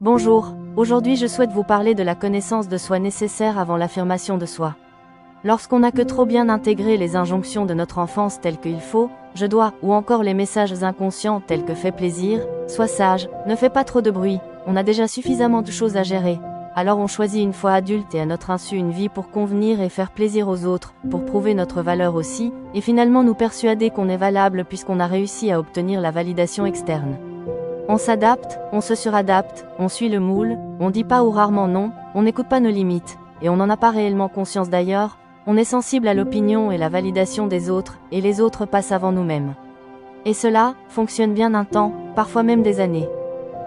Bonjour, aujourd'hui je souhaite vous parler de la connaissance de soi nécessaire avant l'affirmation de soi. Lorsqu'on n'a que trop bien intégré les injonctions de notre enfance telles qu'il faut, je dois, ou encore les messages inconscients tels que fais plaisir, sois sage, ne fais pas trop de bruit, on a déjà suffisamment de choses à gérer. Alors on choisit une fois adulte et à notre insu une vie pour convenir et faire plaisir aux autres, pour prouver notre valeur aussi, et finalement nous persuader qu'on est valable puisqu'on a réussi à obtenir la validation externe. On s'adapte, on se suradapte, on suit le moule, on dit pas ou rarement non, on n'écoute pas nos limites, et on n'en a pas réellement conscience d'ailleurs, on est sensible à l'opinion et la validation des autres, et les autres passent avant nous-mêmes. Et cela fonctionne bien un temps, parfois même des années.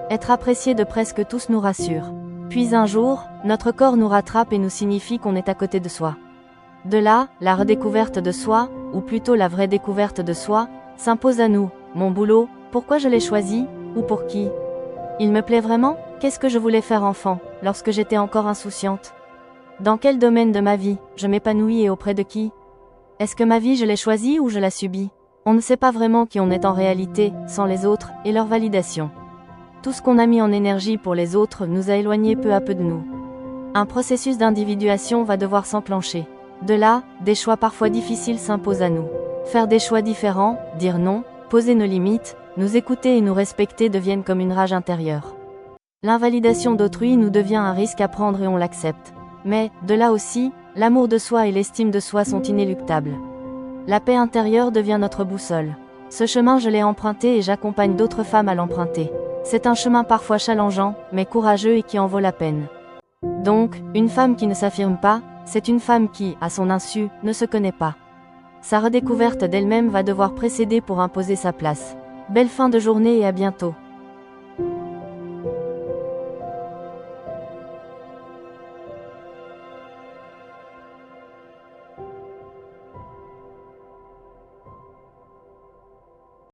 Être apprécié de presque tous nous rassure. Puis un jour, notre corps nous rattrape et nous signifie qu'on est à côté de soi. De là, la redécouverte de soi, ou plutôt la vraie découverte de soi, s'impose à nous. Mon boulot, pourquoi je l'ai choisi, ou pour qui? Il me plaît vraiment? Qu'est-ce que je voulais faire enfant, lorsque j'étais encore insouciante? Dans quel domaine de ma vie, je m'épanouis et auprès de qui? Est-ce que ma vie je l'ai choisie ou je la subis? On ne sait pas vraiment qui on est en réalité, sans les autres, et leur validation. Tout ce qu'on a mis en énergie pour les autres nous a éloignés peu à peu de nous. Un processus d'individuation va devoir s'enclencher. De là, des choix parfois difficiles s'imposent à nous. Faire des choix différents, dire non, poser nos limites, nous écouter et nous respecter deviennent comme une rage intérieure. L'invalidation d'autrui nous devient un risque à prendre et on l'accepte. Mais, de là aussi, l'amour de soi et l'estime de soi sont inéluctables. La paix intérieure devient notre boussole. Ce chemin je l'ai emprunté et j'accompagne d'autres femmes à l'emprunter. C'est un chemin parfois challengeant, mais courageux et qui en vaut la peine. Donc, une femme qui ne s'affirme pas, c'est une femme qui, à son insu, ne se connaît pas. Sa redécouverte d'elle-même va devoir précéder pour imposer sa place. Belle fin de journée et à bientôt.